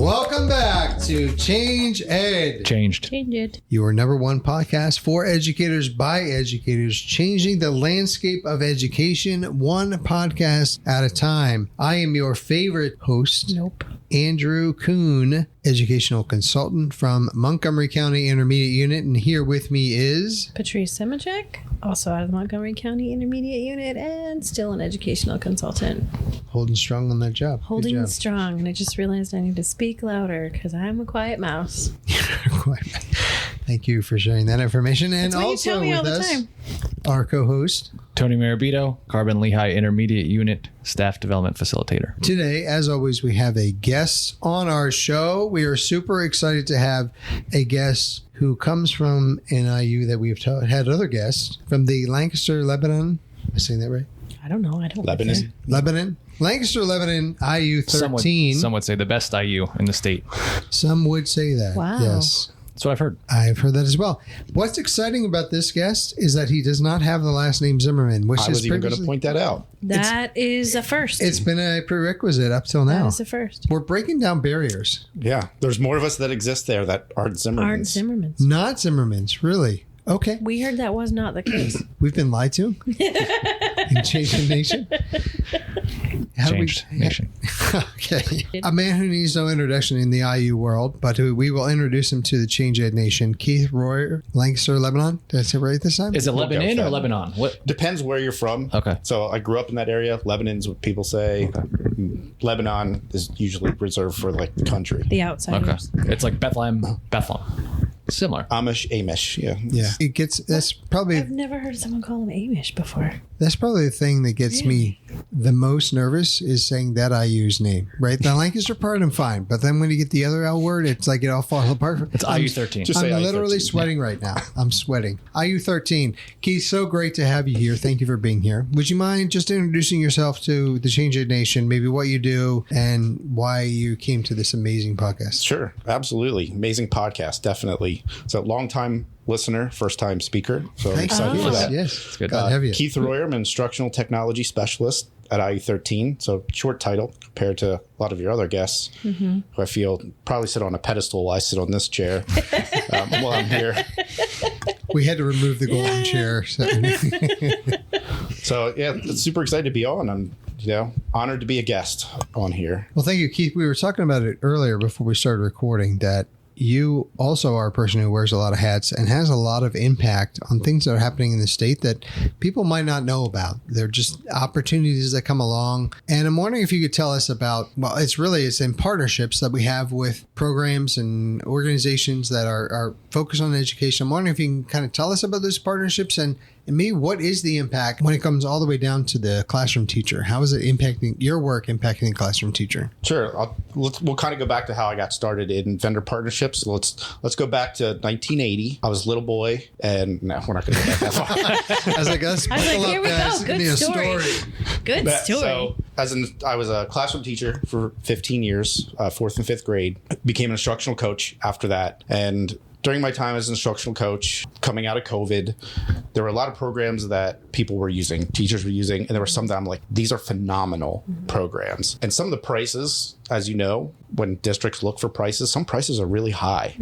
Welcome back to Change Ed. Change it. Your number one podcast for educators by educators, changing the landscape of education one podcast at a time. I am your favorite host, Andrew Kuhn, educational consultant from Montgomery County Intermediate Unit. And here with me is Patrice Semachek, also out of the Montgomery County Intermediate Unit and still an educational consultant. Holding strong on that job. Holding strong. And I just realized I need to speak louder because I'm a quiet mouse. Thank you for sharing that information. And That's what also you tell me with all the us, time. our co-host, Tony Marabito, Carbon Lehigh Intermediate Unit Staff Development Facilitator. Today, as always, we have a guest on our show. We are super excited to have a guest who comes from an IU that we've had other guests from the Lancaster-Lebanon. Am I saying that right? I don't know. I don't Lebanon. Lancaster-Lebanon IU 13. Some would say the best IU in the state. Some would say that. Wow. Yes. That's what I've heard. I've heard that as well. What's exciting about this guest is that he does not have the last name Zimmerman, which I was even going to point that out. That is a first. It's been a prerequisite up till now. That is a first. We're breaking down barriers. Yeah. There's more of us that exist there that aren't Zimmermans. Aren't Zimmermans. Not Zimmermans, really. Okay. We heard that was not the case. We've been lied to in Changed Nation. Changed Nation. Okay. A man who needs no introduction in the IU world, but who we will introduce him to the Change Ed Nation. Keith Royer, Lancaster-Lebanon. Did I say it right this time? Is it Lebanon or Lebanon? What? Depends where you're from. Okay. So I grew up in that area. Lebanon's what people say. Okay. Lebanon is usually reserved for like the country. The outsiders. Okay. It's like Bethlehem. Similar. Amish, yeah. Yeah. It gets, that's probably, I've never heard someone call him Amish before. that's probably the thing that gets me the most nervous is saying that IU's name, right? The Lancaster part, I'm fine. But then when you get the other L word, it's like it all falls apart. It's IU 13. Just say I'm IU literally 13. sweating right now. I'm sweating. IU 13. Keith, so great to have you here. Thank you for being here. Would you mind just introducing yourself to the Change Ed Nation, maybe what you do and why you came to this amazing podcast? Sure. Absolutely. Amazing podcast. Definitely. So long time listener, first time speaker. So I'm excited for that. Yes. It's good. God have you. Keith Royer, I'm an Instructional Technology Specialist at IU 13. So short title compared to a lot of your other guests who I feel probably sit on a pedestal while I sit on this chair while I'm here. We had to remove the golden chair. So yeah, super excited to be on. I'm honored to be a guest on here. Well, thank you, Keith. We were talking about it earlier before we started recording that you also are a person who wears a lot of hats and has a lot of impact on things that are happening in the state that people might not know about. They're just opportunities that come along. And I'm wondering if you could tell us about, well, it's in partnerships that we have with programs and organizations that are focused on education. I'm wondering if you can kind of tell us about those partnerships and maybe what is the impact when it comes all the way down to the classroom teacher? How is it impacting your work, impacting the classroom teacher? Sure. We'll kind of go back to how I got started in vendor partnerships. Let's go back to 1980. I was a little boy, and no, we're not going to go back that far. I was like, here we go. Good story. Good story. So, I was a classroom teacher for 15 years, 4th and 5th grade. Became an instructional coach after that, and during my time as an instructional coach, coming out of COVID, there were a lot of programs that people were using, teachers were using, and there were some that I'm like, these are phenomenal programs. And some of the prices, as you know, when districts look for prices, some prices are really high.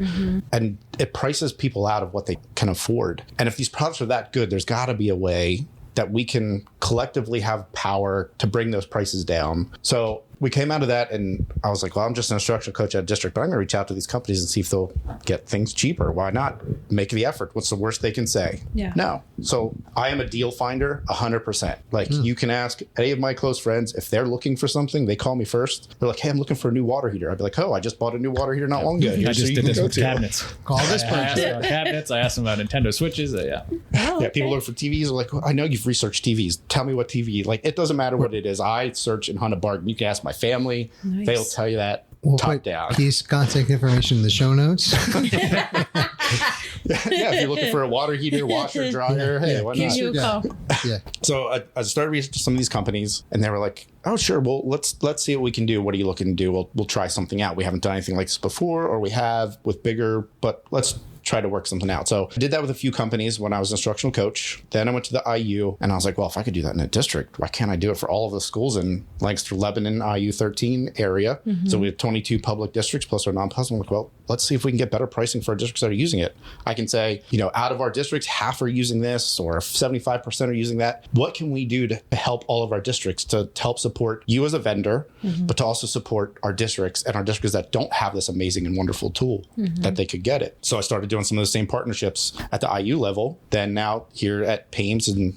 And it prices people out of what they can afford. And if these products are that good, there's got to be a way that we can collectively have power to bring those prices down. So we came out of that and I was like, well, I'm just an instructional coach at a district, but I'm going to reach out to these companies and see if they'll get things cheaper. Why not make the effort? What's the worst they can say? Yeah. No. So I am a deal finder 100%. Like you can ask any of my close friends if they're looking for something, they call me first. They're like, hey, I'm looking for a new water heater. I'd be like, oh, I just bought a new water heater not long ago. I just did this with cabinets. Call this I asked person. about cabinets. I asked them about Nintendo Switches. Oh, Yeah, people look for TVs. They're like, well, I know you've researched TVs. Tell me what TV. Like, it doesn't matter what it is. I search and hunt a bargain. You can ask my family. Nice. They'll tell you that We'll top put down. Keith's contact information in the show notes. Yeah, if you're looking for a water heater, washer, dryer, hey, why Give not? you a call. Yeah. So I started researching some of these companies, and they were like, "Oh, sure. Well, let's see what we can do. What are you looking to do? We'll try something out. We haven't done anything like this before, or we have with bigger, but let's try to work something out. So I did that with a few companies when I was an instructional coach. Then I went to the IU and I was like, well, if I could do that in a district, why can't I do it for all of the schools in Lancaster-Lebanon IU 13 area? So we have 22 public districts plus our non-public. I'm like, well, let's see if we can get better pricing for our districts that are using it. I can say, out of our districts, half are using this or 75% are using that. What can we do to help all of our districts to help support you as a vendor, but to also support our districts and our districts that don't have this amazing and wonderful tool that they could get it. So I started doing some of those same partnerships at the IU level. Then now here at Pames, and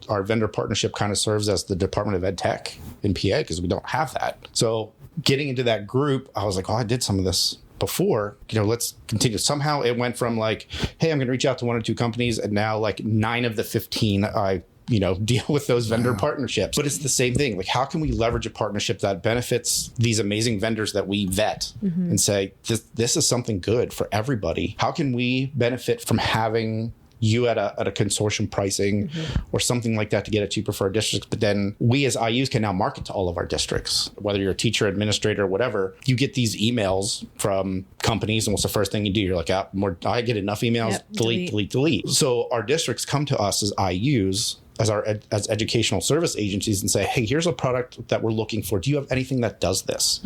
our vendor partnership kind of serves as the Department of Ed Tech in PA because we don't have that. So getting into that group, I was like, oh, I did some of this before, let's continue. Somehow it went from like, hey, I'm going to reach out to 1 or 2 companies, and now like 9 of the 15 I deal with those vendor partnerships. But it's the same thing. Like, how can we leverage a partnership that benefits these amazing vendors that we vet and say, this is something good for everybody? How can we benefit from having you at a consortium pricing or something like that to get it cheaper for our districts? But then we as IUs can now market to all of our districts. Whether you're a teacher, administrator, whatever, you get these emails from companies, and what's the first thing you do? You're like, I get enough emails, delete. So our districts come to us as IUs, as educational service agencies, and say, hey, here's a product that we're looking for. Do you have anything that does this?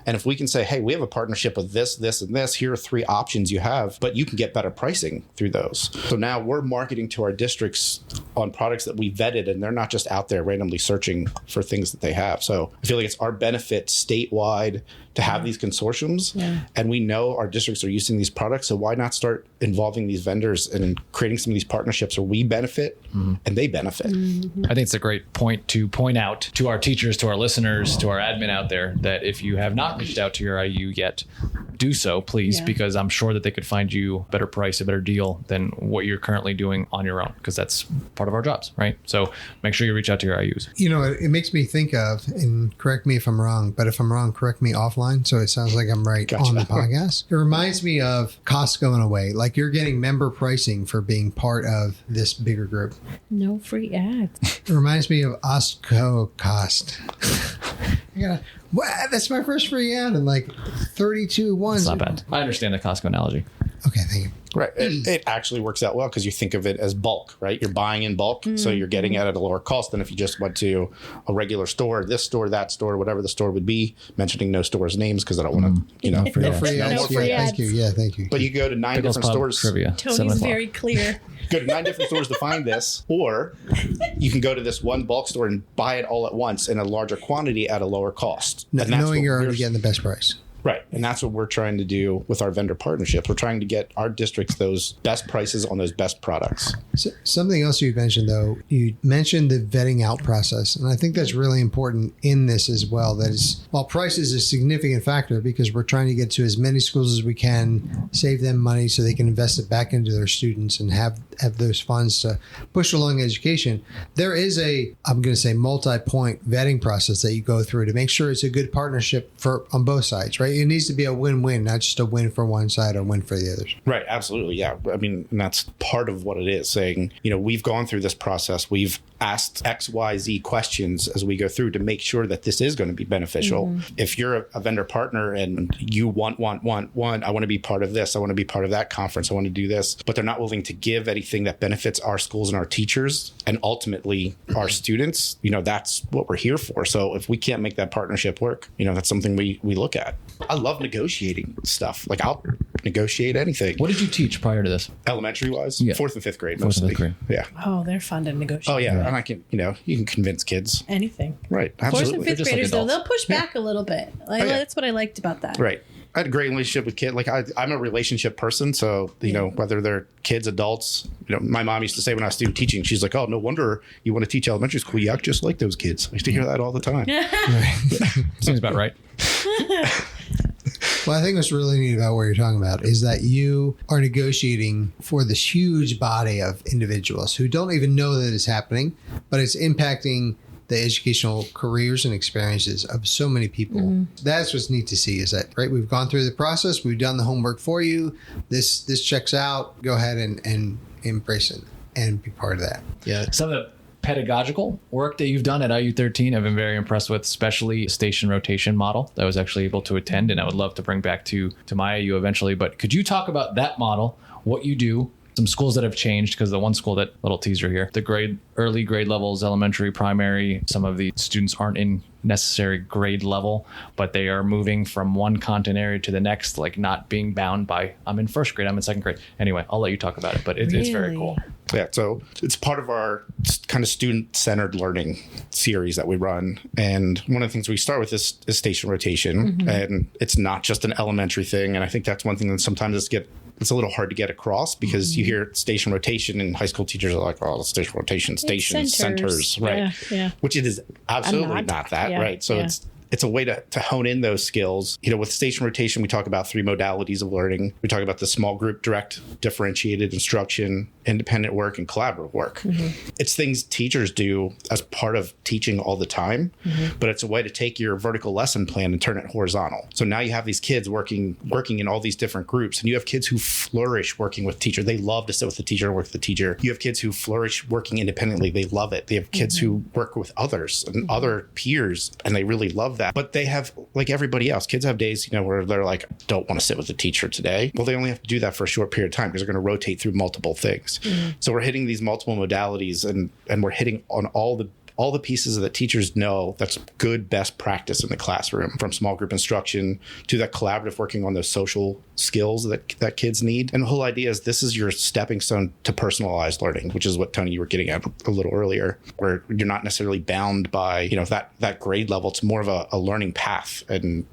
And if we can say, hey, we have a partnership with this, and this, here are 3 options you have, but you can get better pricing through those. So now we're marketing to our districts on products that we vetted, and they're not just out there randomly searching for things that they have. So I feel like it's our benefit statewide to have these consortiums, and we know our districts are using these products. So why not start involving these vendors and creating some of these partnerships where we benefit and they benefit? I think it's a great point to point out to our teachers, to our listeners, to our admin out there, that if you have not reached out to your IU yet, do so, please, because I'm sure that they could find you a better price, a better deal than what you're currently doing on your own, because that's part of our jobs, right? So make sure you reach out to your IUs. It makes me think of, and correct me if I'm wrong, but if I'm wrong, correct me offline, so it sounds like I'm right on the podcast. It reminds me of costs going away. Like, you're getting member pricing for being part of this bigger group. No free ads. It reminds me of Osco cost. That's my first free ad in like 32 ones. It's not bad. I understand the Costco analogy. Okay, thank you. Right. It actually works out well because you think of it as bulk, right? You're buying in bulk, so you're getting it at a lower cost than if you just went to a regular store, this store, that store, whatever the store would be, mentioning no stores' names because I don't want to, No free ads. Thank you. Yeah, thank you. But you go to 9 Pickles different Pub stores. Trivia. Tony's very clear. Go to 9 different stores to find this, or you can go to this one bulk store and buy it all at once in a larger quantity at a lower cost. Knowing you're already getting the best price. Right. And that's what we're trying to do with our vendor partnerships. We're trying to get our districts those best prices on those best products. So, something else you mentioned, though, you mentioned the vetting out process. And I think that's really important in this as well. That is, while price is a significant factor because we're trying to get to as many schools as we can, save them money so they can invest it back into their students and have those funds to push along education. There is I'm going to say, multi-point vetting process that you go through to make sure it's a good partnership on both sides, right? It needs to be a win-win, not just a win for one side or win for the others. Right. Absolutely. Yeah. I mean, and that's part of what it is, saying, we've gone through this process. We've asked X, Y, Z questions as we go through to make sure that this is going to be beneficial. If you're a vendor partner and you want, I want to be part of this. I want to be part of that conference. I want to do this, but they're not willing to give anything that benefits our schools and our teachers and ultimately our students, that's what we're here for. So if we can't make that partnership work, that's something we look at. I love negotiating stuff. Like, I'll negotiate anything. What did you teach prior to this? Elementary wise? Yeah. 4th and 5th grade. 4th mostly. and 5th grade. Yeah. Oh, they're fun to negotiate. Oh, yeah. And I can, you can convince kids. Anything. Right. 4th Absolutely. and 5th just like graders, though, adults. they'll push back a little bit. That's what I liked about that. Right. I had a great relationship with kids. Like, I'm a relationship person. So, whether they're kids, adults, my mom used to say when I was doing teaching, she's like, oh, no wonder you want to teach elementary school. You act just like those kids. I used to hear that all the time. Seems about right. Well, I think what's really neat about what you're talking about is that you are negotiating for this huge body of individuals who don't even know that it's happening, but it's impacting the educational careers and experiences of so many people. That's what's neat to see, is that, right, we've gone through the process, we've done the homework for you, this checks out, go ahead and embrace it and be part of that. Yeah. Some of the pedagogical work that you've done at IU13 I've been very impressed with, especially station rotation model that I was actually able to attend, and I would love to bring back to my IU eventually. But could you talk about that model, what you do. Some schools that have changed, because the one school that, little teaser here, the early grade levels, elementary, primary, some of the students aren't in necessary grade level, but they are moving from one content area to the next, like not being bound by, I'm in first grade, I'm in second grade. Anyway, I'll let you talk about it, but it's very cool. Yeah, so it's part of our kind of student-centered learning series that we run. And one of the things we start with is station rotation. And it's not just an elementary thing. And I think that's one thing that sometimes it's a little hard to get across, because you hear station rotation and high school teachers are like, oh, station rotation, stations, centers, right? Yeah. Which it is absolutely not that, right? So it's a way to hone in those skills. With station rotation, we talk about 3 modalities of learning. We talk about the small group, direct, differentiated instruction, independent work, and collaborative work. It's things teachers do as part of teaching all the time, but it's a way to take your vertical lesson plan and turn it horizontal. So now you have these kids working in all these different groups, and you have kids who flourish working with teacher. They love to sit with the teacher and work with the teacher. You have kids who flourish working independently. They love it. They have kids who work with others and other peers, and they really love that. But they have, like everybody else, kids have days, where they're like, don't want to sit with the teacher today. Well, they only have to do that for a short period of time, because they're going to rotate through multiple things. So we're hitting these multiple modalities, and we're hitting on all the pieces that teachers know that's good best practice in the classroom, from small group instruction to that collaborative working on those social skills that kids need. And the whole idea is this is your stepping stone to personalized learning, which is what, Tony, you were getting at a little earlier, where you're not necessarily bound by, that grade level. It's more of a learning path and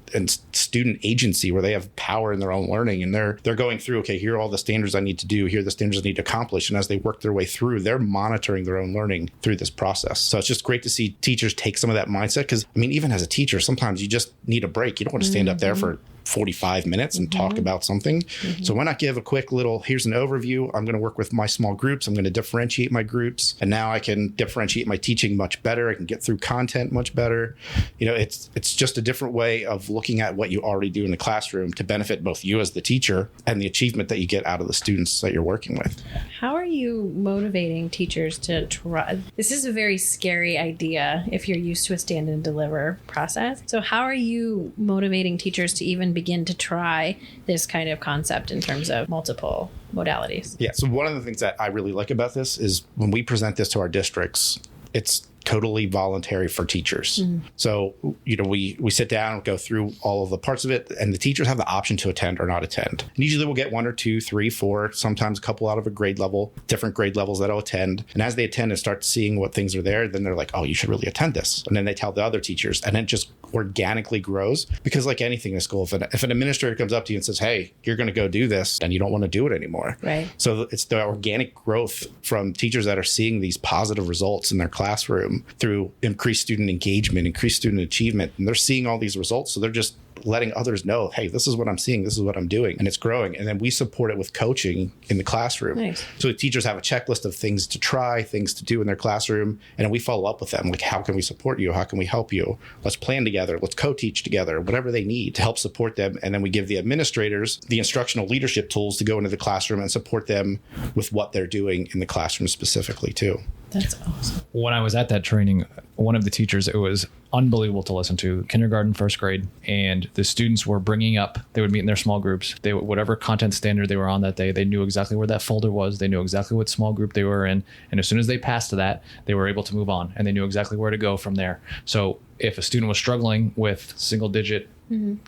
student agency, where they have power in their own learning, and they're going through, okay, here are all the standards I need to do, here are the standards I need to accomplish. And as they work their way through, they're monitoring their own learning through this process. So it's just great to see teachers take some of that mindset, because even as a teacher, sometimes you just need a break. You don't want to stand up there for 45 minutes and talk about something. So why not give a quick little, here's an overview. I'm going to work with my small groups. I'm going to differentiate my groups. And now I can differentiate my teaching much better. I can get through content much better. It's just a different way of looking at what you already do in the classroom to benefit both you as the teacher and the achievement that you get out of the students that you're working with. How are you motivating teachers to try? This is a very scary idea if you're used to a stand and deliver process. So how are you motivating teachers to even begin to try this kind of concept in terms of multiple modalities? Yeah. So one of the things that I really like about this is when we present this to our districts, it's totally voluntary for teachers. So, we sit down, go through all of the parts of it, and the teachers have the option to attend or not attend. And usually we'll get 1 or 2, 3, 4, sometimes a couple out of a grade level, different grade levels that'll attend. And as they attend and start seeing what things are there, then they're like, oh, you should really attend this. And then they tell the other teachers, and it just organically grows. Because like anything in school, if an administrator comes up to you and says, hey, you're going to go do this, then you don't want to do it anymore. Right. So it's the organic growth from teachers that are seeing these positive results in their classroom through increased student engagement, increased student achievement. And they're seeing all these results. So they're just letting others know, hey, this is what I'm seeing, this is what I'm doing, and it's growing. And then we support it with coaching in the classroom. Nice. So the teachers have a checklist of things to try, things to do in their classroom, and then we follow up with them, like, how can we support you? How can we help you? Let's plan together, let's co-teach together, whatever they need to help support them. And then we give the administrators the instructional leadership tools to go into the classroom and support them with what they're doing in the classroom specifically too. That's awesome. When I was at that training, one of the teachers, it was unbelievable to listen to, kindergarten, first grade, and the students were bringing up, they would meet in their small groups. They would, whatever content standard they were on that day, they knew exactly where that folder was. They knew exactly what small group they were in. And as soon as they passed to that, they were able to move on, and they knew exactly where to go from there. So if a student was struggling with single digit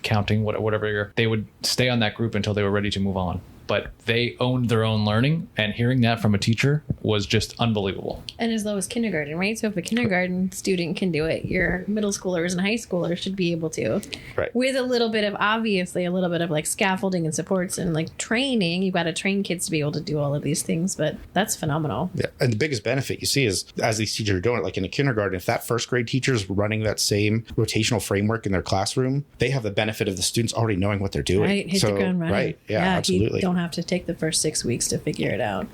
counting, whatever, they would stay on that group until they were ready to move on. But they owned their own learning, and hearing that from a teacher was just unbelievable. And as low as kindergarten, right? So if a kindergarten student can do it, your middle schoolers and high schoolers should be able to. Right. With a little bit of, obviously, a little bit of like scaffolding and supports and like training. You've got to train kids to be able to do all of these things, but that's phenomenal. Yeah. And the biggest benefit you see is as these teachers are doing it, like in a kindergarten, if that first grade teacher is running that same rotational framework in their classroom, they have the benefit of the students already knowing what they're doing. Right. Hit the ground running. Right. Yeah, absolutely. You don't have to take the first 6 weeks to figure it out.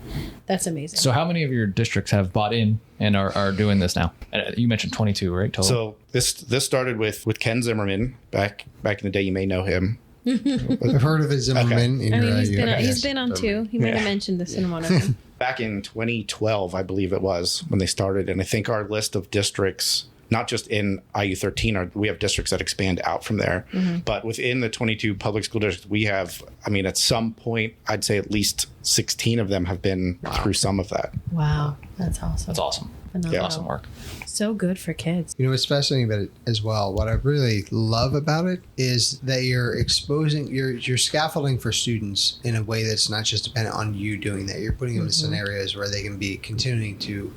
That's amazing. So how many of your districts have bought in and are doing this now? You mentioned 22, right? Total. So this started with Ken Zimmerman back in the day. You may know him. I've heard of his Zimmerman. Okay. He's been on two. He might have mentioned this in one of them. Back in 2012, I believe it was when they started. And I think our list of districts not just in IU 13, we have districts that expand out from there, but within the 22 public school districts, we have, I mean, at some point, I'd say at least 16 of them have been through some of that. Wow. That's awesome. That's awesome. Phenomenal. Yeah, awesome work. So good for kids. You know, what's fascinating about it as well, what I really love about it is that you're exposing, you're scaffolding for students in a way that's not just dependent on you doing that. You're putting them in scenarios where they can be continuing to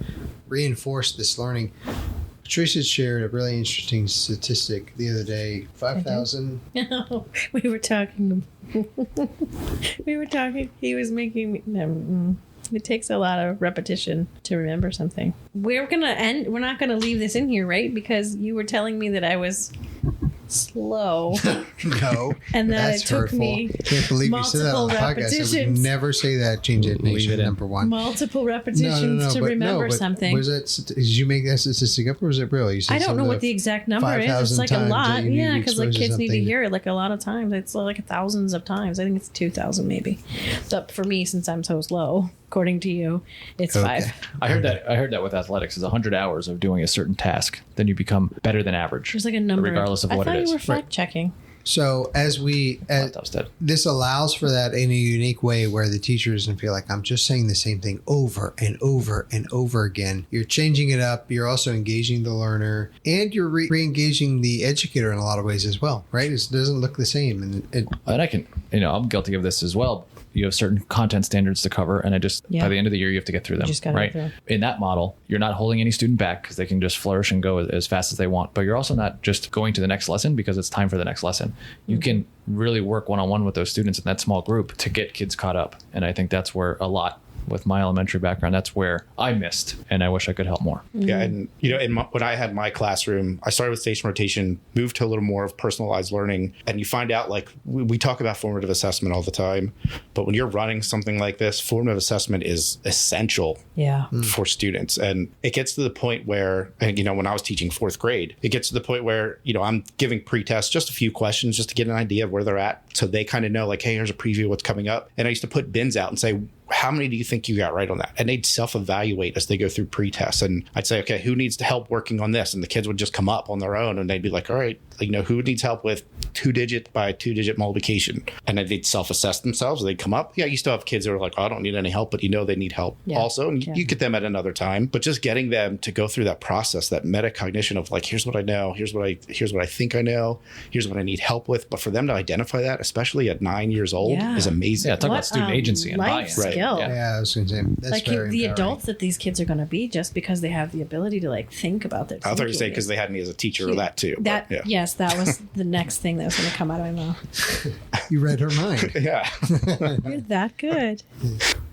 reinforce this learning. Patricia shared a really interesting statistic the other day. 5,000. We were talking. He was making me. It takes a lot of repetition to remember something. We're not gonna leave this in here, right? Because you were telling me that I was slow. No. And that that's it took hurtful. me Can't believe you said that on the podcast. I would repetitions. never say that. Change it, nation, number one. Multiple repetitions to remember something. Was that, did you make that statistic up or was it real? You said I don't know what the exact number is. It's like a lot. Yeah, because like kids need to hear it like a lot of times. It's like thousands of times. I think it's 2,000 maybe. But for me, since I'm so slow, according to you, it's 5. I heard that with athletics is 100 hours of doing a certain task. Then you become better than average. There's like a number. Regardless of what it is. I thought you were fact checking. So this allows for that in a unique way where the teacher doesn't feel like I'm just saying the same thing over and over and over again. You're changing it up. You're also engaging the learner and you're re-engaging the educator in a lot of ways as well, right? It doesn't look the same. And I can, I'm guilty of this as well. You have certain content standards to cover, and by the end of the year, you have to get through them. Right? In that model, you're not holding any student back because they can just flourish and go as fast as they want. But you're also not just going to the next lesson because it's time for the next lesson. You can really work one-on-one with those students in that small group to get kids caught up. And I think that's where a lot with my elementary background, that's where I missed, and I wish I could help more. Yeah, and when I had my classroom, I started with station rotation, moved to a little more of personalized learning, and you find out like we talk about formative assessment all the time, but when you're running something like this, formative assessment is essential for students, and it gets to the point where, and when I was teaching 4th grade, it gets to the point where I'm giving pre-tests, just a few questions just to get an idea of where they're at, so they kind of know like, hey, here's a preview of what's coming up, and I used to put bins out and say, how many do you think you got right on that? And they'd self-evaluate as they go through pre-tests. And I'd say, okay, who needs help working on this? And the kids would just come up on their own and they'd be like, all right, who needs help with 2-digit by 2-digit multiplication? And then they'd self-assess themselves. They'd come up. Yeah, you still have kids that are like, oh, I don't need any help, but they need help also. And you get them at another time. But just getting them to go through that process, that metacognition of like, here's what I know, here's what I think I know, here's what I need help with. But for them to identify that, especially at 9 years old, is amazing. Yeah, talk about student agency and buy-in. Skill. Yeah, I was going to say that's like very the empowering. adults that these kids are going to be just because they have the ability to like think about their. I thought you say because they had me as a teacher or that too. Yes, that was the next thing that was going to come out of my mouth. You read her mind. Yeah. You're that good.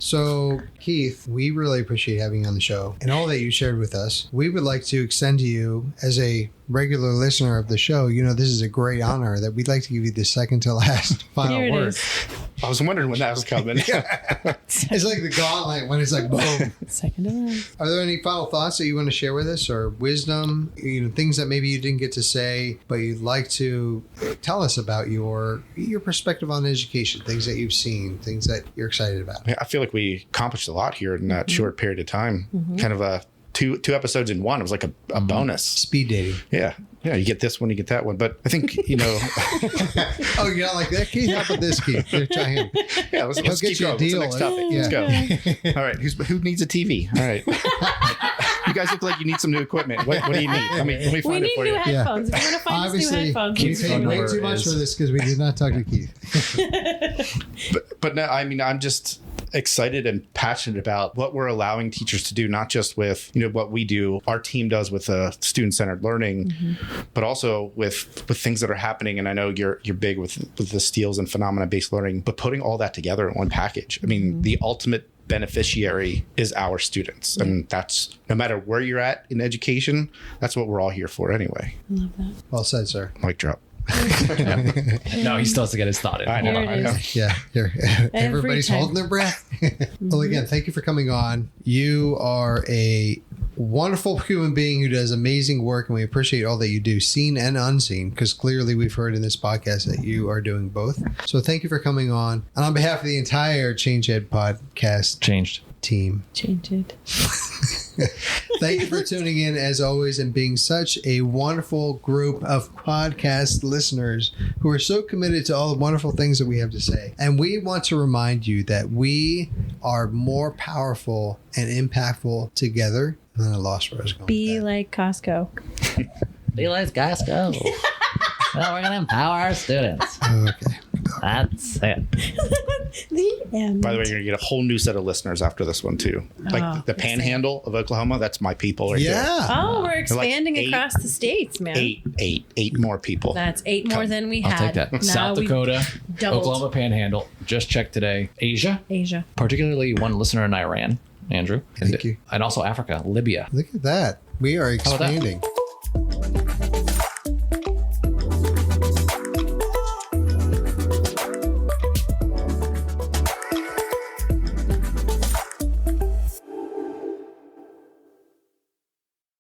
So, Keith, we really appreciate having you on the show and all that you shared with us. We would like to extend to you as a regular listener of the show, this is a great honor that we'd like to give you the second to last final word. Is. I was wondering when that was coming. It's like the gauntlet when it's like boom. Second to last. Are there any final thoughts that you want to share with us, or wisdom, things that maybe you didn't get to say but you'd like to tell us about your perspective on education, things that you've seen, things that you're excited about? I feel like we accomplished a lot here in that short period of time. Kind of a two episodes in one. It was like a bonus. Speed dating. Yeah. You get this one, you get that one. But I think, Oh, you're not like that, Keith? How about this, Keith? Here, try him. Yeah, let's keep going. What's the next topic? Let's go. All right. All right. Who needs a TV? All right. You guys look like you need some new equipment. What do you need? Let me find it for you. We need new headphones. If you want to find us new headphones, Keith paid way too much for this because we did not talk to Keith. But no, I'm just excited and passionate about what we're allowing teachers to do, not just with what we do, our team does with student-centered learning, but also with things that are happening. And I know you're big with the steals and phenomena-based learning, but putting all that together in one package. I mean, the ultimate beneficiary is our students, and that's no matter where you're at in education, that's what we're all here for anyway. I love that. Well said, sir. Mic drop. No, he still has to get his thought in. I know. Yeah, here. Everybody's holding their breath. Well, again, thank you for coming on. You are a wonderful human being who does amazing work, and we appreciate all that you do, seen and unseen, because clearly we've heard in this podcast that you are doing both. So thank you for coming on. And on behalf of the entire Change Ed podcast team. Change it. Thank you for tuning in as always and being such a wonderful group of podcast listeners who are so committed to all the wonderful things that we have to say. And we want to remind you that we are more powerful and impactful together. And then I lost where I was going. Be like Costco. Be like Costco. Well, we're going to empower our students. Okay. That's it. The end. By the way, you're going to get a whole new set of listeners after this one, too. Like the panhandle of Oklahoma, that's my people right there. Yeah. Oh, we're expanding across the states, man. Eight more people. That's 8 more than we had. I'll take that. Now South we've Dakota, doubled. Oklahoma Panhandle. Just checked today. Asia, particularly one listener in Iran, Andrew. Thank you. And also Africa, Libya. Look at that. We are How about that? expanding.